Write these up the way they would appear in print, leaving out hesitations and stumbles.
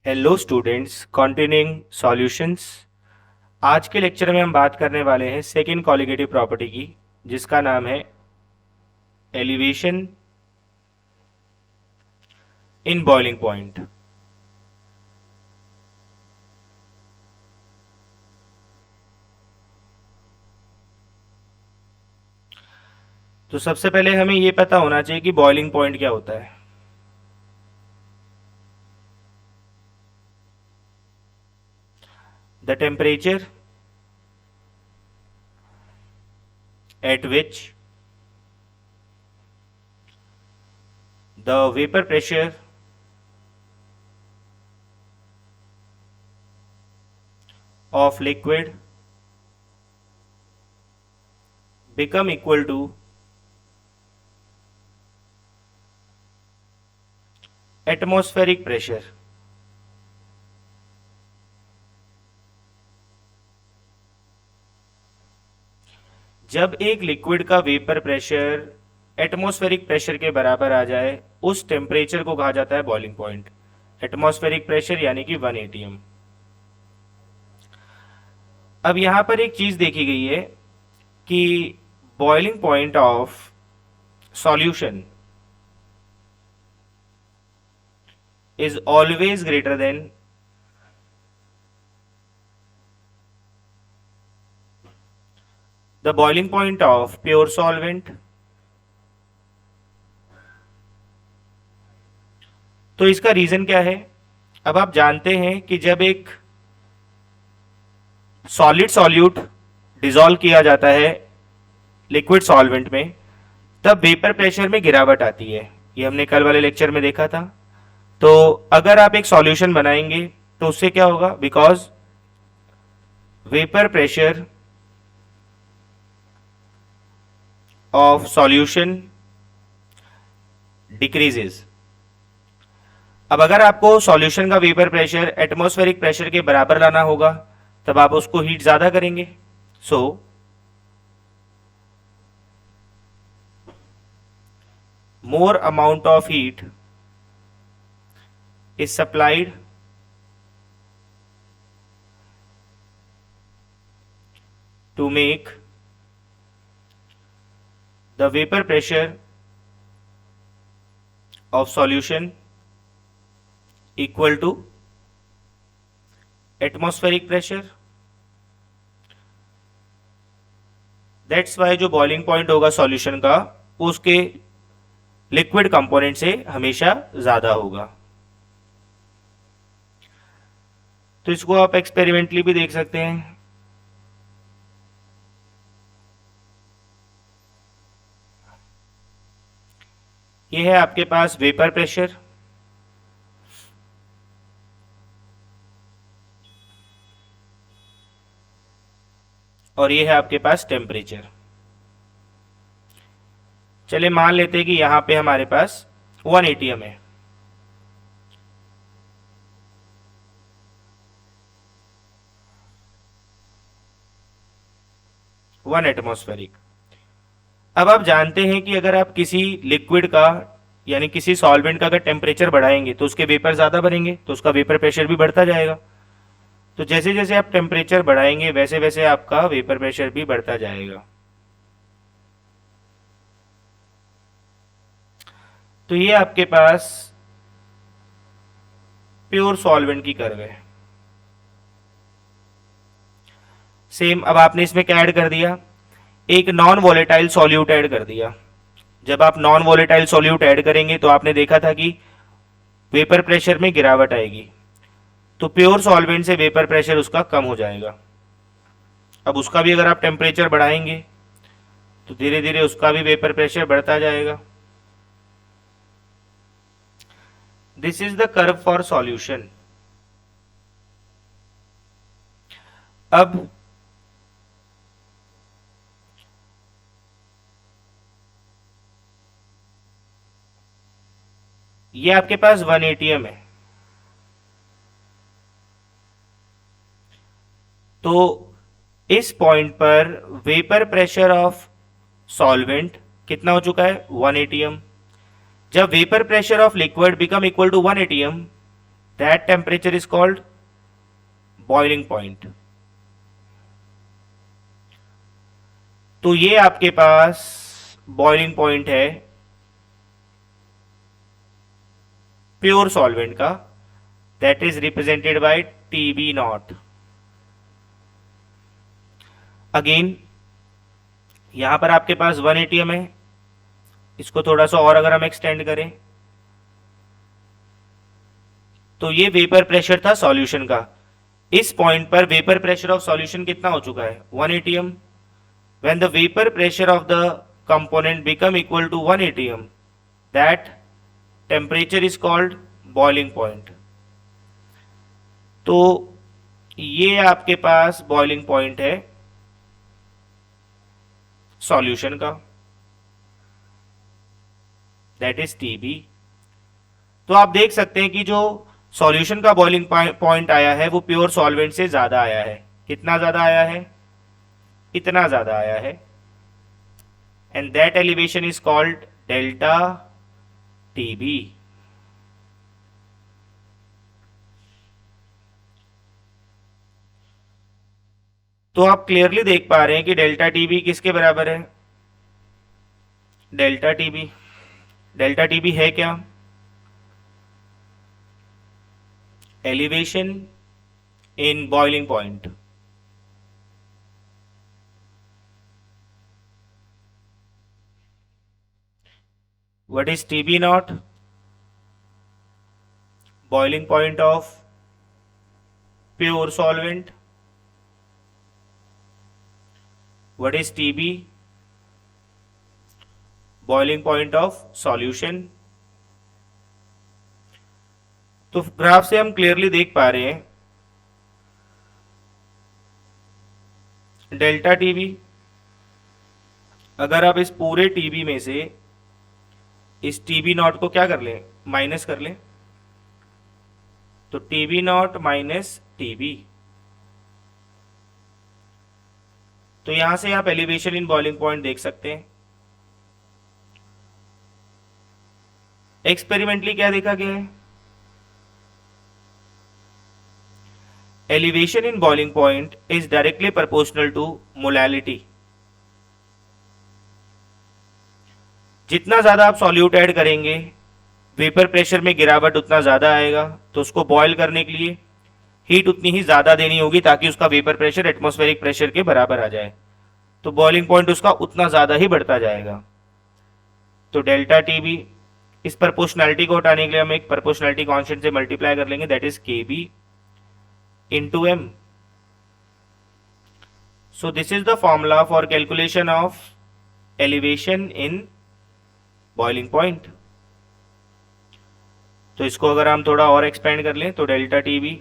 Hello students, continuing solutions. आज के lecture में हम बात करने वाले हैं सेकंड कॉलिगेटिव प्रॉपर्टी की, जिसका नाम है एलिवेशन इन बॉइलिंग पॉइंट। तो सबसे पहले हमें ये पता होना चाहिए कि बॉइलिंग पॉइंट क्या होता है। The temperature at which the vapour pressure of liquid become equal to atmospheric pressure। जब एक लिक्विड का वेपर प्रेशर एटमॉस्फेरिक प्रेशर के बराबर आ जाए, उस टेम्परेचर को कहा जाता है बॉइलिंग पॉइंट। एटमॉस्फेरिक प्रेशर यानी कि 1 atm। अब यहां पर एक चीज देखी गई है कि boiling point of solution is always greater than the boiling point of pure solvent। तो इसका रीजन क्या है? अब आप जानते हैं कि जब एक सॉलिड सॉल्यूट डिसॉल्व किया जाता है लिक्विड सॉल्वेंट में, तब वेपर प्रेशर में गिरावट आती है। ये हमने कल वाले लेक्चर में देखा था। तो अगर आप एक सॉल्यूशन बनाएंगे तो उससे क्या होगा? Because vapour pressure of solution decreases. अब अगर आपको सॉल्यूशन का वेपर प्रेशर एटमॉस्फेरिक प्रेशर के बराबर लाना होगा, तब आप उसको हीट ज्यादा करेंगे। So more amount of heat is supplied to make the vapor pressure of solution equal to atmospheric pressure। That's why जो बॉइलिंग पॉइंट होगा सॉल्यूशन का, वो उसके लिक्विड कंपोनेंट से हमेशा ज्यादा होगा। तो इसको आप एक्सपेरिमेंटली भी देख सकते हैं। ये है आपके पास वेपर प्रेशर, और ये है आपके पास टेम्परेचर। चलिए मान लेते हैं कि यहां पे हमारे पास 1 atm है। One atmospheric. अब आप जानते हैं कि अगर आप किसी लिक्विड का यानी किसी सॉल्वेंट का अगर टेम्परेचर बढ़ाएंगे तो उसके वेपर ज्यादा बनेंगे, तो उसका वेपर प्रेशर भी बढ़ता जाएगा। तो जैसे जैसे आप टेम्परेचर बढ़ाएंगे वैसे वैसे आपका वेपर प्रेशर भी बढ़ता जाएगा। तो ये आपके पास प्योर सॉल्वेंट की कर्व है। सेम अब आपने इसमें क्या ऐड कर दिया? एक नॉन वोलेटाइल सॉल्यूट ऐड कर दिया। जब आप नॉन वोलेटाइल सॉल्यूट ऐड करेंगे तो आपने देखा था कि वेपर प्रेशर में गिरावट आएगी, तो प्योर सॉल्वेंट से वेपर प्रेशर उसका कम हो जाएगा। अब उसका भी अगर आप टेम्परेचर बढ़ाएंगे तो धीरे धीरे उसका भी वेपर प्रेशर बढ़ता जाएगा। This is the curve for solution. अब ये आपके पास 1 atm है। तो इस पॉइंट पर वेपर प्रेशर ऑफ सॉल्वेंट कितना हो चुका है? 1 atm। जब vapour pressure of liquid become equal to 1 atm, that temperature is called boiling point. तो ये आपके पास बॉइलिंग पॉइंट है प्योर सॉल्वेंट का, that is represented by TB nought. Again यहां पर आपके पास 1 एटीएम है, इसको थोड़ा सा और अगर हम एक्सटेंड करें तो ये वेपर प्रेशर था सॉल्यूशन का। इस पॉइंट पर वेपर प्रेशर ऑफ सॉल्यूशन कितना हो चुका है 1 ATM. When the vapour pressure of the component become equal to 1 ATM, that temperature is called boiling point. तो ये आपके पास बॉइलिंग पॉइंट है सॉल्यूशन का, दैट इज टीबी। तो आप देख सकते हैं कि जो सॉल्यूशन का बॉइलिंग पॉइंट आया है वो प्योर सॉल्वेंट से ज्यादा आया है। कितना ज्यादा आया है? इतना ज्यादा आया है। And that elevation is called delta TB. तो आप क्लियरली देख पा रहे हैं कि डेल्टा टीबी किसके बराबर है? Delta TB. डेल्टा टीबी है क्या? Elevation in boiling point. What is TB naught? Boiling point of pure solvent. What is TB? Boiling point of solution. तो ग्राफ से हम क्लियरली देख पा रहे हैं डेल्टा टीबी, अगर आप इस पूरे टीबी में से इस टीबी नॉट को क्या कर लें, माइनस कर लें, तो टीबी नॉट माइनस टीबी। तो यहां से आप एलिवेशन इन बॉइलिंग पॉइंट देख सकते हैं। एक्सपेरिमेंटली क्या देखा गया है? Elevation in boiling point is directly proportional to molality. जितना ज्यादा आप सॉल्यूट ऐड करेंगे वेपर प्रेशर में गिरावट उतना ज्यादा आएगा, तो उसको बॉयल करने के लिए हीट उतनी ही ज्यादा देनी होगी ताकि उसका वेपर प्रेशर एटमॉस्फेरिक प्रेशर के बराबर आ जाए। तो बॉइलिंग पॉइंट उसका उतना ज्यादा ही बढ़ता जाएगा। तो डेल्टा टीबी, इस प्रोपोर्शनैलिटी को हटाने के लिए हम एक प्रोपोर्शनैलिटी कांस्टेंट से मल्टीप्लाई कर लेंगे, that is K B into M. So this is the formula for calculation of elevation in boiling point. तो इसको अगर हम थोड़ा और एक्सपेंड कर लें तो delta TB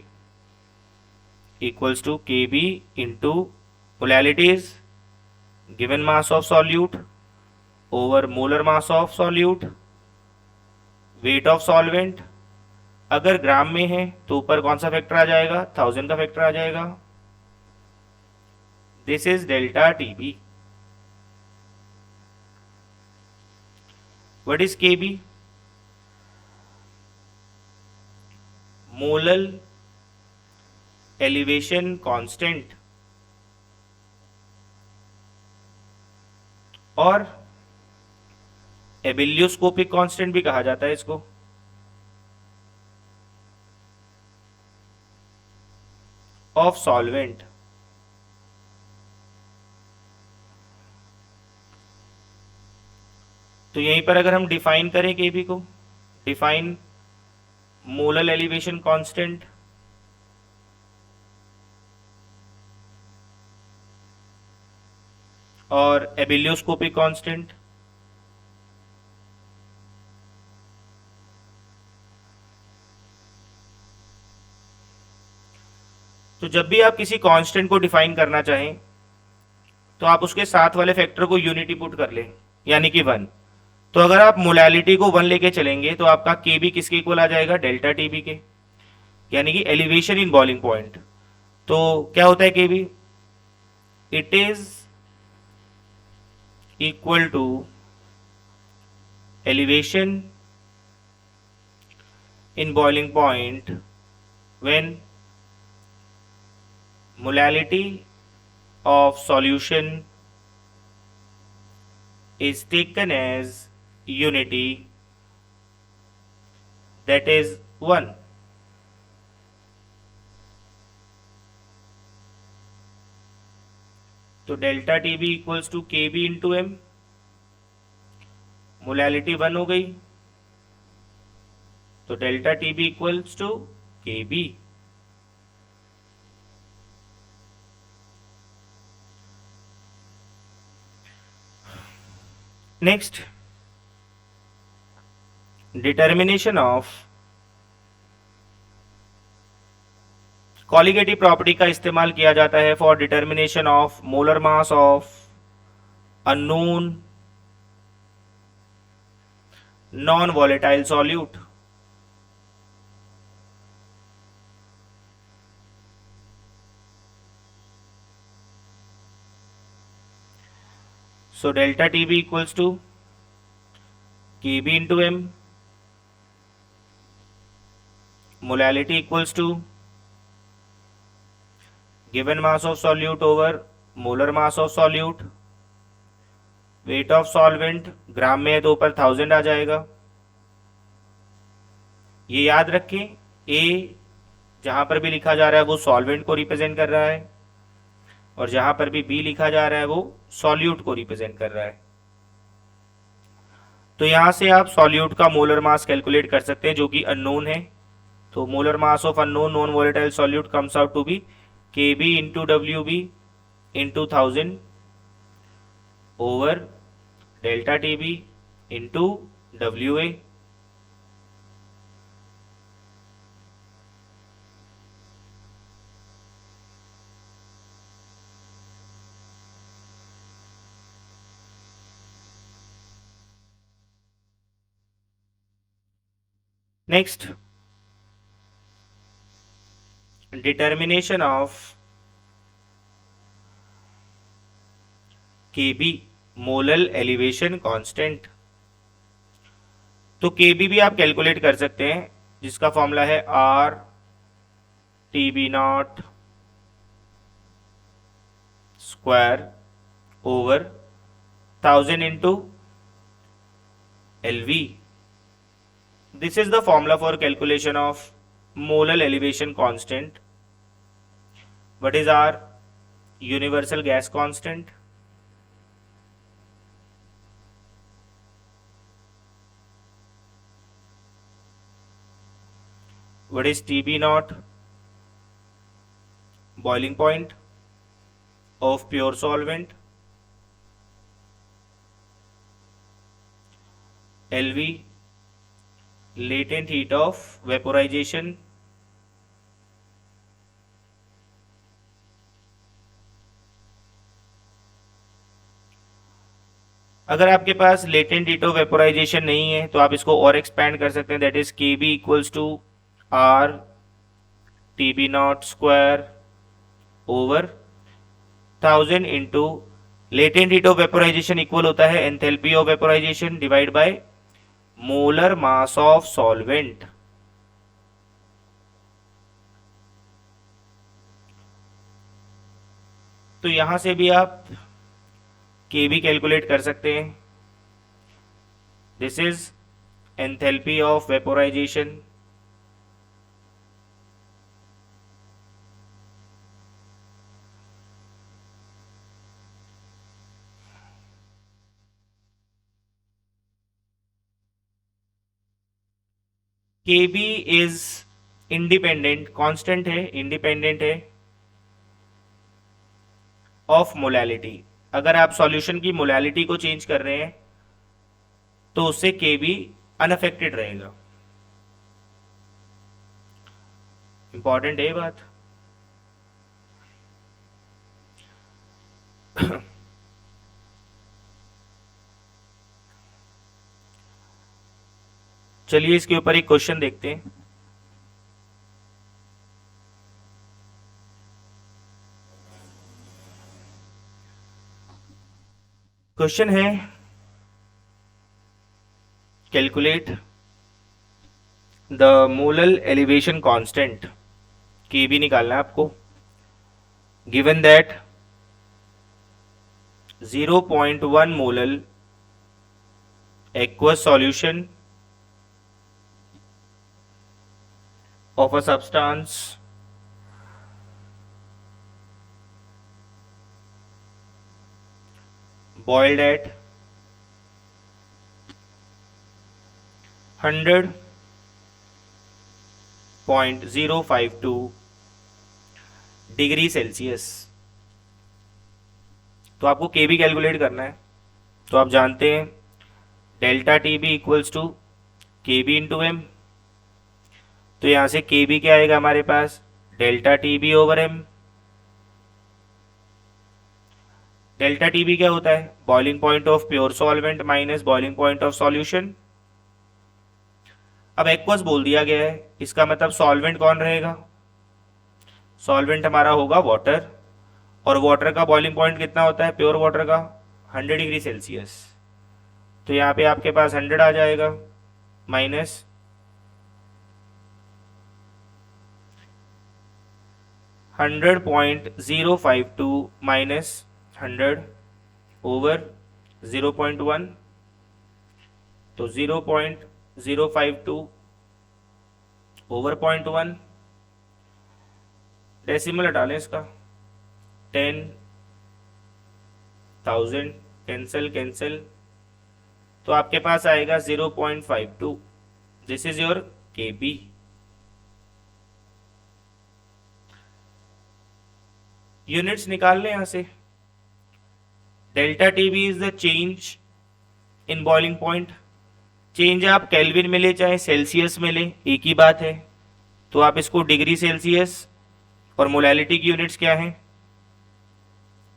equals to K B into molalities given mass of solute over molar mass of solute, weight of solvent. अगर ग्राम में है तो ऊपर कौन सा फैक्टर आ जाएगा? 1000 का फैक्टर आ जाएगा। This is delta TB. What is KB? Molal elevation constant, और एबिलियोस्कोपिक कांस्टेंट भी कहा जाता है इसको। Of solvent. तो यहीं पर अगर हम डिफाइन करें केबी को, डिफाइन मोलल एलिवेशन कांस्टेंट और एबिलियोस्कोपिक कांस्टेंट। तो जब भी आप किसी कांस्टेंट को डिफाइन करना चाहें तो आप उसके साथ वाले फैक्टर को यूनिटी पुट कर लें, यानी कि 1। तो अगर आप मोलैलिटी को 1 लेके चलेंगे तो आपका केबी किसके इक्वल आ जाएगा? डेल्टा टीबी के, यानी कि एलिवेशन इन बॉइलिंग पॉइंट। तो क्या होता है KB? It is equal to elevation in boiling point when molality of solution is taken as unity, that is 1. तो delta T B equals to K B into M, molality 1 हो गई, तो delta T B equals to K B. Next, determination of colligative property का इस्तेमाल किया जाता है for determination of molar mass of unknown non volatile solute. So delta TB equals to KB into M, molality equals to given mass of solute over molar mass of solute, weight of solvent ग्राम में है तो ऊपर 1000 आ जाएगा. ये याद रखें, A जहां पर भी लिखा जा रहा है वो सॉल्वेंट को रिप्रेजेंट कर रहा है, और जहां पर भी बी लिखा जा रहा है वो सॉल्यूट को रिप्रेजेंट कर रहा है. तो यहां से आप सॉल्यूट का मोलर मास कैलकुलेट कर सकते हैं जो कि अननोन है. तो molar mass of unknown non volatile solute comes out to be K B into W B into 1000 over delta T B into W A. Next, determination of Kb molal elevation constant. तो Kb भी आप calculate कर सकते हैं जिसका formula है R T B nought square over 1000 into L V. This is the formula for calculation of molar elevation constant. What is our universal gas constant? What is TB naught? Boiling point of pure solvent. LV latent heat of vaporization. अगर आपके पास latent heat of vaporisation नहीं है तो आप इसको और expand कर सकते हैं, that is K B equals to R T B nought square over 1000 into latent heat of vaporisation equal होता है enthalpy of vaporisation divide by molar mass of solvent. तो यहां से भी आप के भी कैलकुलेट कर सकते हैं. This is enthalpy of vaporisation के बी इज इंडिपेंडेंट कांस्टेंट है, इंडिपेंडेंट है ऑफ मोलैलिटी. अगर आप सॉल्यूशन की मोलैलिटी को चेंज कर रहे हैं तो उससे के बी अनअफेक्टेड रहेगा. इंपॉर्टेंट है बात. चलिए इसके ऊपर एक क्वेश्चन देखते हैं. क्वेश्चन है calculate the molal elevation constant के भी निकालना है आपको। Given that 0.1 molal aqueous solution of a substance boiled at 100.052 degree Celsius. तो आपको के बी कैलकुलेट करना है। तो आप जानते हैं delta T B equals to K B into M. तो यहां से के बी क्या आएगा हमारे पास, delta T B over M. Delta T B क्या होता है, boiling point of pure solvent minus boiling point of solution. अब एक्वस बोल दिया गया है, इसका मतलब सॉल्वेंट कौन रहेगा, सॉल्वेंट हमारा होगा वाटर। और वाटर का बॉइलिंग पॉइंट कितना होता है प्योर वाटर का, 100 डिग्री सेल्सियस। तो यहाँ पे आपके पास 100 आ जाएगा माइनस 100.052 माइनस 100 ओवर 0.1। तो 0.052 ओवर 0.1, डेसिमल हटा लें इसका, 10,000 कैंसिल कैंसिल। तो आपके पास आएगा 0.52। This is your K B. Units निकाल लें यहां से। Delta T B is the change in boiling point. Change आप केल्विन में ले चाहे सेल्सियस में ले, एक ही बात है। तो आप इसको डिग्री सेल्सियस, और मोलैलिटी की यूनिट्स क्या है,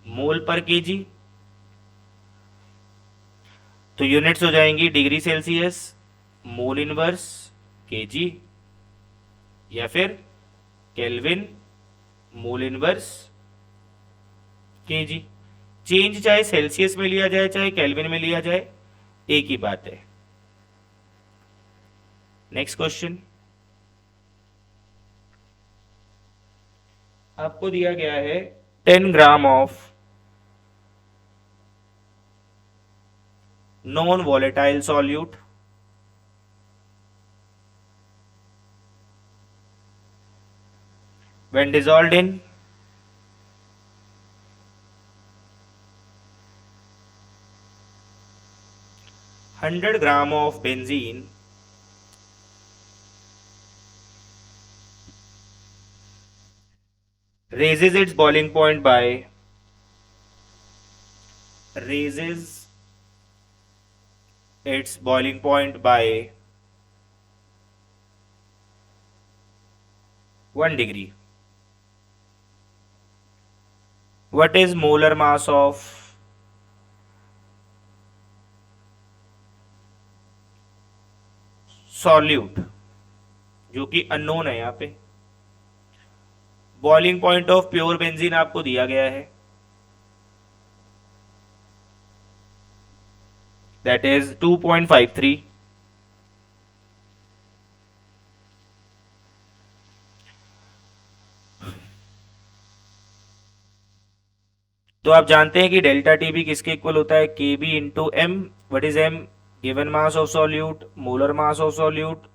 मोल पर केजी। तो यूनिट्स हो जाएंगी degree Celsius, mole inverse, KG, या फिर kelvin, mole inverse, KG. Change चाहे सेल्सियस में लिया जाए चाहे केल्विन में लिया जाए, एक ही बात है। नेक्स्ट क्वेश्चन, आपको दिया गया है 10 gram of non volatile solute when dissolved in 100 gram of benzene raises its boiling point by raises its boiling point by 1 degree. What is molar mass of solute, जो कि अननोन है यहां पे। Boiling point of pure benzene आपको दिया गया है, that is 2.53। तो आप जानते हैं कि डेल्टा टी बी किसके इक्वल होता है, K B into M. What is M, given mass of solute, molar mass of solute,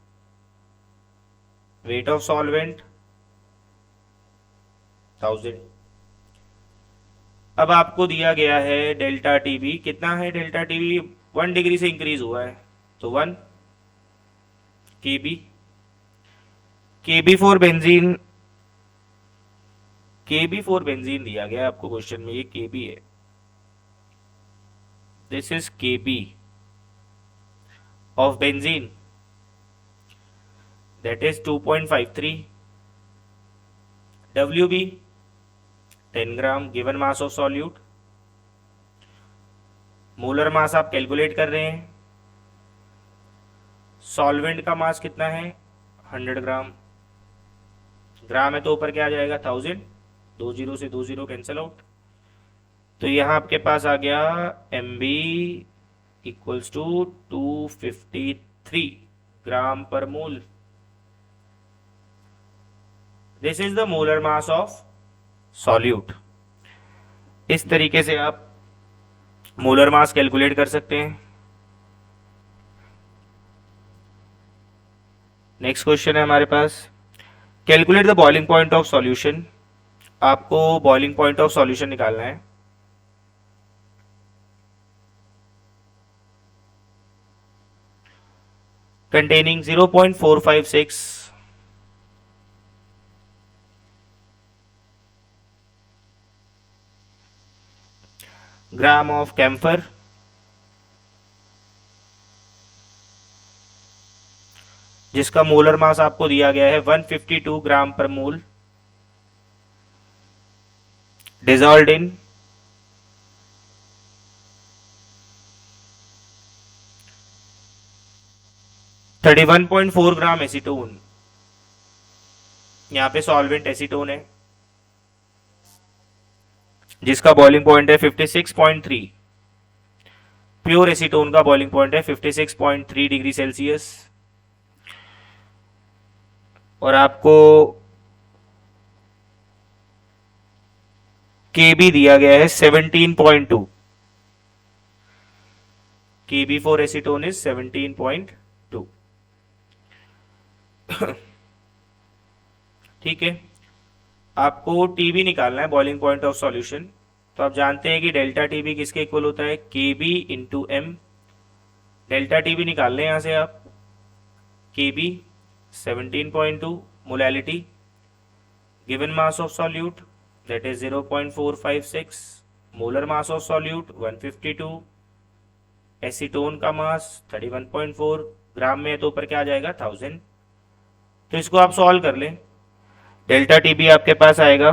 weight of solvent 1000। अब आपको दिया गया है डेल्टा टी बी, कितना है डेल्टा टी बी, 1 डिग्री से इंक्रीज हुआ है, तो 1 के B. K B for benzene, के बी फॉर बेंजीन दिया गया है आपको क्वेश्चन में, ये के बी है, this is K B of benzene, that is 2.53। W B 10 gram, given mass of solute. Molar mass आप कैलकुलेट कर रहे हैं, सॉल्वेंट का मास कितना है 100 ग्राम, ग्राम है तो ऊपर क्या आ जाएगा 1000, 2 जीरो से 2 जीरो कैंसिल आउट। तो यहां आपके पास आ गया M B equals to 253 gram per mole. This is the molar mass of solute. इस तरीके से आप मोलर मास कैलकुलेट कर सकते हैं। नेक्स्ट क्वेश्चन है हमारे पास, calculate the boiling point of solution. आपको बॉइलिंग पॉइंट ऑफ सॉल्यूशन निकालना है। कंटेनिंग 0.456 ग्राम ऑफ कैम्फर, जिसका मोलर मास आपको दिया गया है 152 ग्राम पर मोल, डिजॉल्व्ड इन 31.4 ग्राम एसीटोन। यहाँ पे सॉल्वेंट एसीटोन है जिसका बॉइलिंग पॉइंट है 56.3। प्योर एसीटोन का बॉइलिंग पॉइंट है 56.3 डिग्री सेल्सियस। और आपको केबी दिया गया है 17.2। केबी फॉर एसीटोन इज 17.2। ठीक है, आपको टीबी निकालना है, बॉइलिंग पॉइंट ऑफ सॉल्यूशन। तो आप जानते हैं कि डेल्टा टीबी किसके इक्वल होता है, केबी इंटू एम। डेल्टा टीबी निकाल लें यहां से आप, केबी 17.2 molality, given mass of solute that is 0.456, molar mass of solute 152, acetone का मास 31.4 ग्राम में है तो ऊपर क्या आ जाएगा 1000। तो इसको आप सॉल्व कर लें। डेल्टा टीबी आपके पास आएगा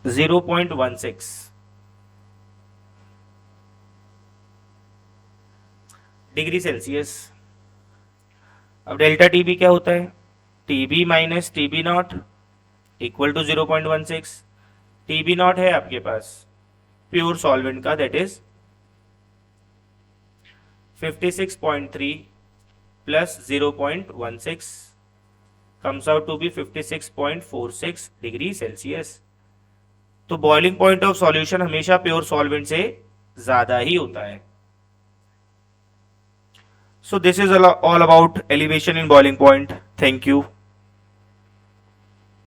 0.16 डिग्री सेल्सियस। अब डेल्टा टीबी क्या होता है, TB minus TB nought equal to 0.16। TB nought है आपके पास प्योर सॉल्वेंट का, that is 56.3 plus 0.16 comes out to be 56.46 degree Celsius. तो बॉइलिंग पॉइंट ऑफ सॉल्यूशन हमेशा प्योर सॉल्वेंट से ज्यादा ही होता है। So this is all about elevation in boiling point. Thank you.